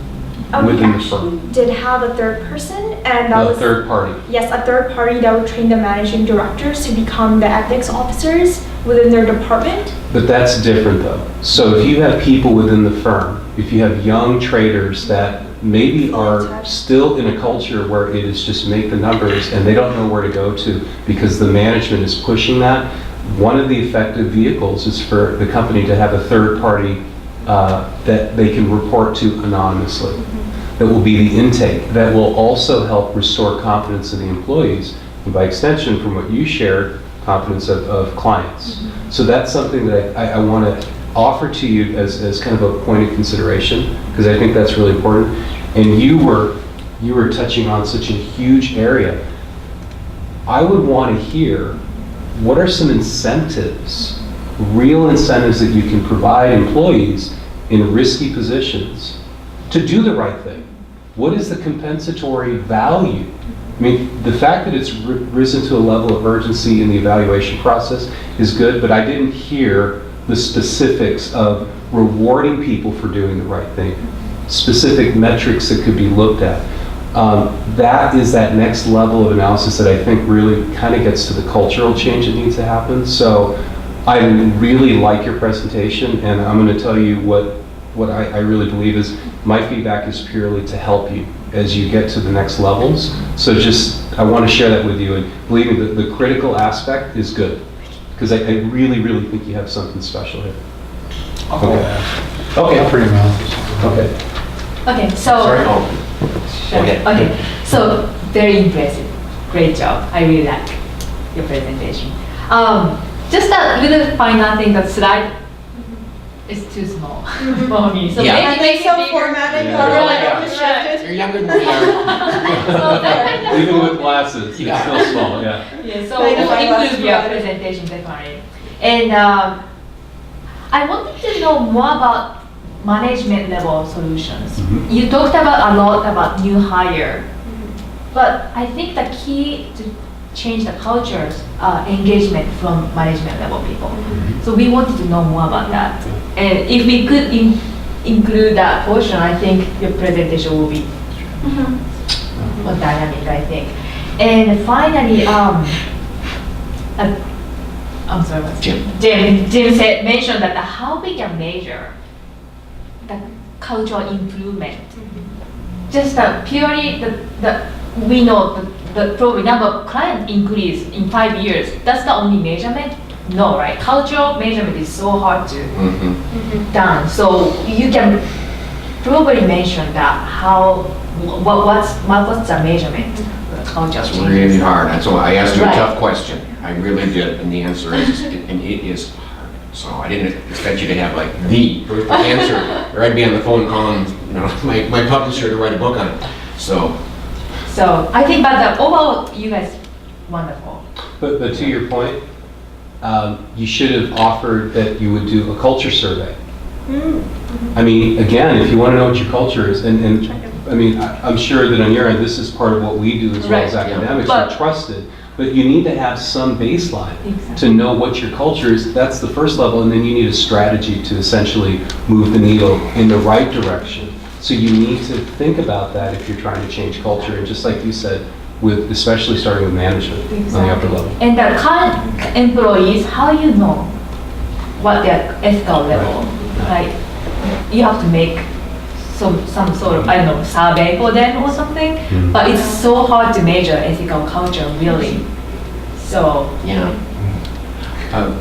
within the firm. We did have a third person, and that was third party. Yes, a third party that would train the managing directors to become the ethics officers within their department. But that's different though. So if you have people within the firm, if you have young traders that maybe are still in a culture where it is just make the numbers and they don't know where to go to because the management is pushing that, one of the effective vehicles is for the company to have a third party that they can report to anonymously. that will be the intake, that will also help restore confidence in the employees, and by extension, from what you shared, confidence of clients. So that's something that I want to offer to you as kind of a point of consideration, because I think that's really important. And you were touching on such a huge area. I would want to hear, what are some incentives, real incentives that you can provide employees in risky positions to do the right thing? What is the compensatory value? I mean, the fact that it's risen to a level of urgency in the evaluation process is good, but I didn't hear the specifics of rewarding people for doing the right thing, specific metrics that could be looked at. That is that next level of analysis that I think really kind of gets to the cultural change that needs to happen. So I really like your presentation, and I'm going to tell you what I really believe is my feedback is purely to help you as you get to the next levels. So I want to share that with you, and believe me, the critical aspect is good, because I really, really think you have something special here. Okay. Pretty much. Okay. Okay, so. Sorry, okay. Okay, so very impressive. Great job. I really like your presentation. Just a little final thing, that slide is too small for me. So Yeah. maybe And make they so it bigger. formatting, Yeah. or like Yeah. undistracted. You're younger than we are. Even with glasses, Yeah. it's still small, yeah. Yeah, so Magnifying we'll glass include your provided. presentation definitely. And I wanted to know more about management level solutions. Mhm. You talked about a lot about new hire, but I think the key to change the cultures, engagement from management level people. So we wanted to know more about that. And if we could include that portion, I think your presentation will be more dynamic, I think. And finally, I'm sorry, what's Jim. Jim mentioned that how we can measure the cultural improvement. Just purely we know the probably number of clients increase in 5 years. That's the only measurement? No, right? Cultural measurement is so hard to Mhm. done. So you can probably mention that what's the measurement for the cultural It's changes? really hard. That's why I asked you a Right. tough question. I really did, and the answer is, and it is hard. So I didn't expect you to have like the perfect answer, or I'd be on the phone calling, my publisher to write a book on it. So, So I think, but the overall, you guys, wonderful. But to your point, you should have offered that you would do a culture survey. I mean, again, if you want to know what your culture is, and I mean, I'm sure that on your end, this is part of what we do as well as Right. academics, But- we're trusted. But you need to have some baseline to know what your culture is. That's the first level, and then you need a strategy to essentially move the needle in the right direction. So you need to think about that if you're trying to change culture, and just like you said, with especially starting with management on the upper level. And the current employees, how you know what their ethical level? Like, you have to make some sort of, I don't know, survey for them or something, Mhm. but it's so hard to measure ethical culture, really. So, yeah. oh,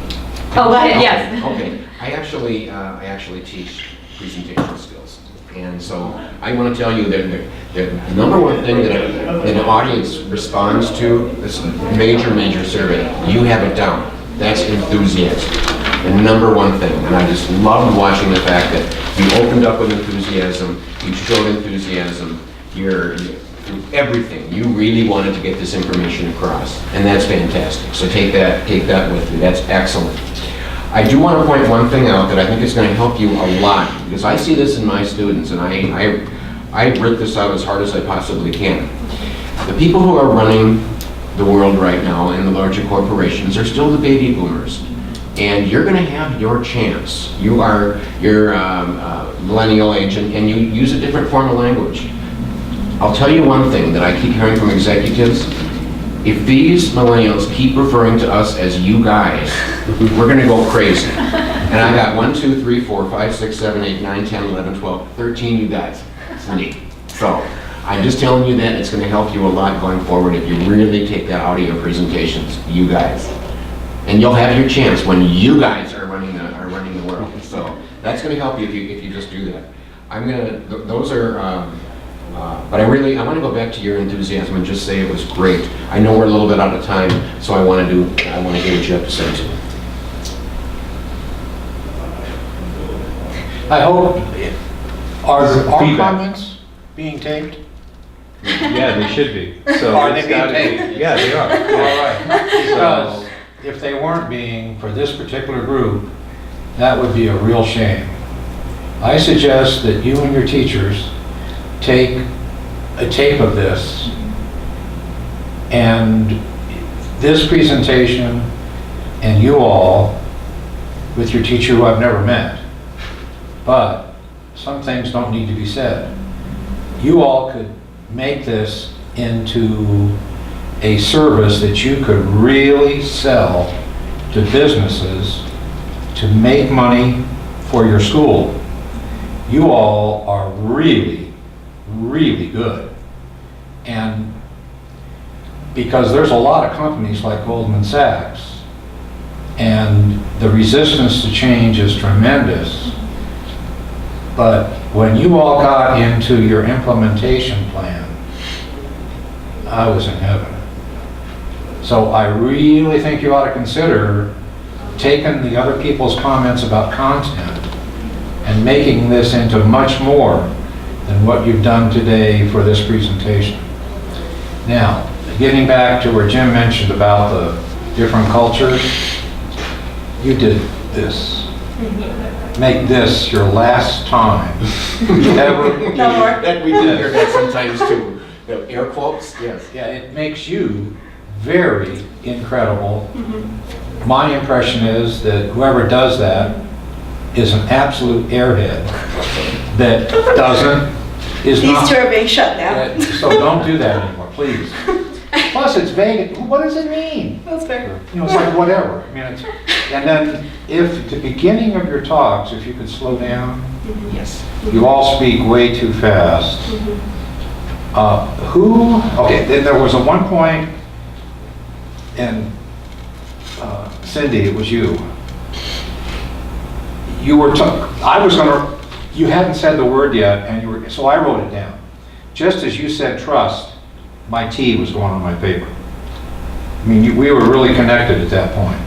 go ahead, yes. Okay. I actually teach presentation skills. And so I want to tell you that the number one thing that an audience responds to, this major survey, you have it down. That's enthusiasm. The number one thing. And I just loved watching the fact that you opened up with enthusiasm, you showed enthusiasm, through everything. You really wanted to get this information across. And that's fantastic. So take that with you. That's excellent. I do want to point one thing out that I think is going to help you a lot, because I see this in my students, and I rip this out as hard as I possibly can. The people who are running the world right now in the larger corporations are still the baby boomers. And you're going to have your chance. You're millennial age, and you use a different form of language. I'll tell you one thing that I keep hearing from executives. If these millennials keep referring to us as you guys, we're going to go crazy. And I got 1, 2, 3, 4, 5, 6, 7, 8, 9, 10, 11, 12, 13 you guys. It's neat. So I'm just telling you that it's going to help you a lot going forward if you really take that out of your presentations, you guys. And you'll have your chance when you guys are running the world. So that's going to help you if you just do that. Those are But I want to go back to your enthusiasm and just say it was great. I know we're a little bit out of time, so I want to hear what you have to say too. I hope, are our Feedback. comments being taped? Yeah, they should be. So Are they it's being gotta be- taped? Yeah, they are. All right, because if they weren't being for this particular group, that would be a real shame. I suggest that you and your teachers take a tape of this and this presentation and you all with your teacher who I've never met, but some things don't need to be said. You all could make this into a service that you could really sell to businesses to make money for your school. You all are really, really good. And because there's a lot of companies like Goldman Sachs, and the resistance to change is tremendous. But when you all got into your implementation plan, I was in heaven. So I really think you ought to consider taking the other people's comments about content and making this into much more than what you've done today for this presentation. Now, getting back to where Jim mentioned about the different cultures, you did this. Make this your last time ever. No more. That we do hear that sometimes too. The air quotes, yes. Yeah, it makes you very incredible. My impression is that whoever does that is an absolute airhead that is These not. two are being shut down. So don't do that anymore, please. Plus, it's vague. What does it mean? That's fair. You know, it's like whatever. I mean, and then if at the beginning of your talks, if you could slow down, Yes. you all speak way too fast. Okay, then there was a one point, and Cindy, it was you. You were, you hadn't said the word yet, and so I wrote it down. Just as you said trust, my T was going on my paper. I mean, we were really connected at that point.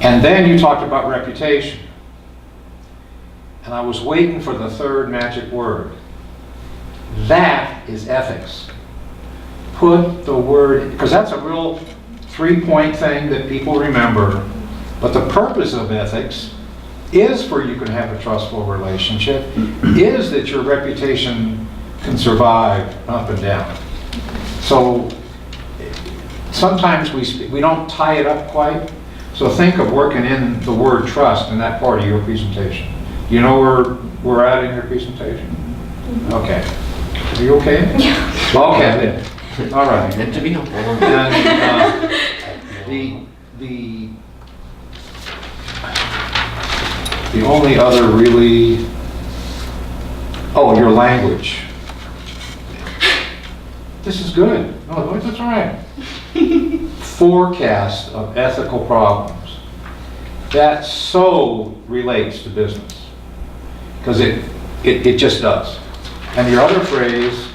And then you talked about reputation. And I was waiting for the third magic word. That is ethics. Put the word, because that's a real 3-point thing that people remember. But the purpose of ethics is for you can have a trustful relationship, is that your reputation can survive up and down. So sometimes we don't tie it up quite. So think of working in the word trust in that part of your presentation. Do you know where we're at in your presentation? Okay. Are you okay? Yeah. Okay. All right. Meant to be helpful. And the only other really, your language. This is good. No, that's all right. Forecast of ethical problems. That so relates to business. Because it just does. And your other phrase,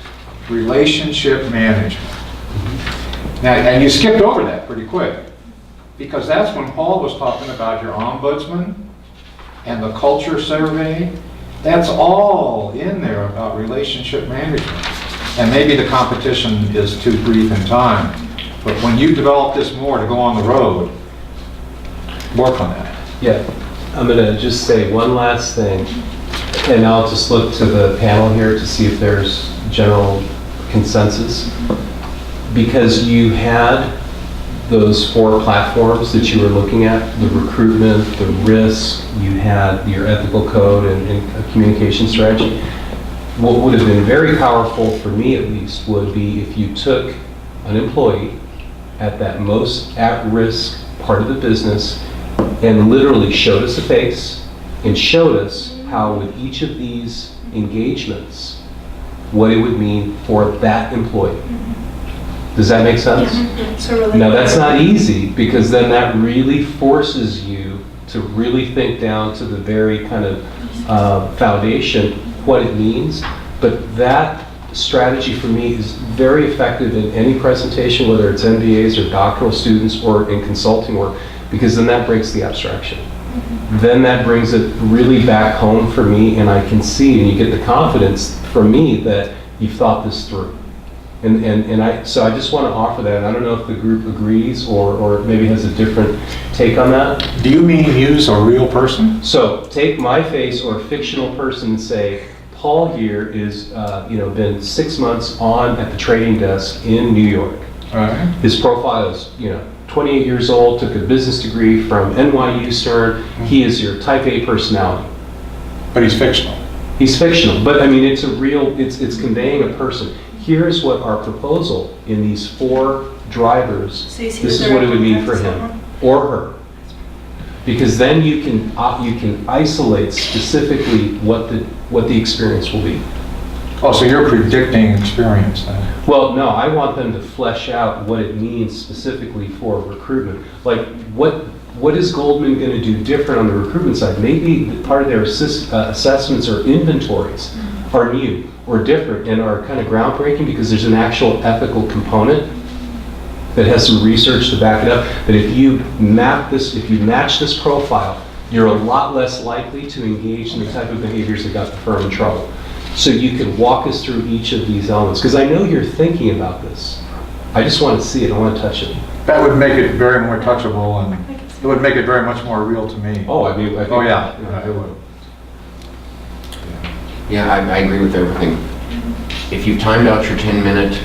relationship management. Now, and you skipped over that pretty quick. Because that's when Paul was talking about your ombudsman and the culture survey. That's all in there about relationship management. And maybe the competition is too brief in time, but when you develop this more to go on the road, work on that. Yeah, I'm gonna just say one last thing, and I'll just look to the panel here to see if there's general consensus. Because you had those 4 platforms that you were looking at, the recruitment, the risk, you had your ethical code and a communication strategy. What would have been very powerful for me at least would be if you took an employee at that most at-risk part of the business and literally showed us a face and showed us how with each of these engagements, what it would mean for that employee. Does that make sense? So really. Now that's not easy because then that really forces you to really think down to the very kind of foundation what it means, but that strategy for me is very effective in any presentation, whether it's MBAs or doctoral students or in consulting work, because then that breaks the abstraction. Then that brings it really back home for me, and I can see, and you get the confidence from me that you've thought this through. So I just want to offer that, and I don't know if the group agrees or maybe has a different take on that. Do you mean use a real person? So take my face or a fictional person and say, Paul here is, been 6 months on at the trading desk in New York. All right. His profile is, 28 years old, took a business degree from NYU Stern. He is your type A personality. But he's fictional. He's fictional, but I mean, it's a real, it's conveying a person. Here's what our proposal in these 4 drivers, So you see this the is what it would mean for director, him someone? or her. Because then you can isolate specifically what the experience will be. Oh, so you're predicting experience then? Well, no, I want them to flesh out what it means specifically for recruitment. Like, what is Goldman going to do different on the recruitment side? Maybe part of their assessments or inventories are new or different and are kind of groundbreaking because there's an actual ethical component that has some research to back it up. That if you match this profile, you're a lot less likely to engage in the type of behaviors that got the firm in trouble. So you can walk us through each of these elements, because I know you're thinking about this. I just want to see it, I want to touch it. That would make it very more touchable, and it would make it very much more real to me. Oh, I mean, I think, Oh, yeah, it would. Yeah, I agree with everything. If you've timed out your 10-minute,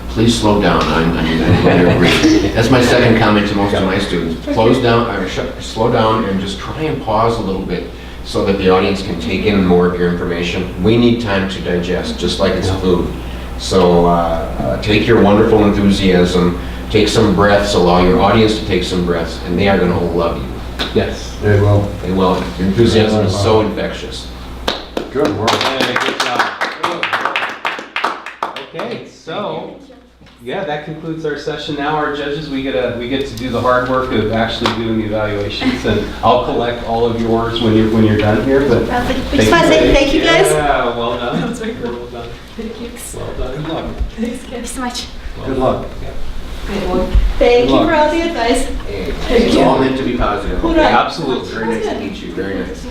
please slow down. I'm going to agree. That's my second comment to most of my students. Slow down and just try and pause a little bit so that the audience can take in more of your information. We need time to digest, just like it's food. So take your wonderful enthusiasm, take some breaths, allow your audience to take some breaths, and they are going to love you. yes. They will. They will. Your enthusiasm is so infectious. Good work. Hey, good job. Okay, so, yeah, that concludes our session. Now our judges, we get to do the hard work of actually doing the evaluations, and I'll collect all of yours when you're done here. But Thank you guys. Yeah, well done. That was very cool. Well done. Thank you. Well done. Good luck. Thank you so much. Good luck. Thank you for all the advice. It's all meant to be positive. Hoorah. Absolutely. Very nice to meet you. Very nice.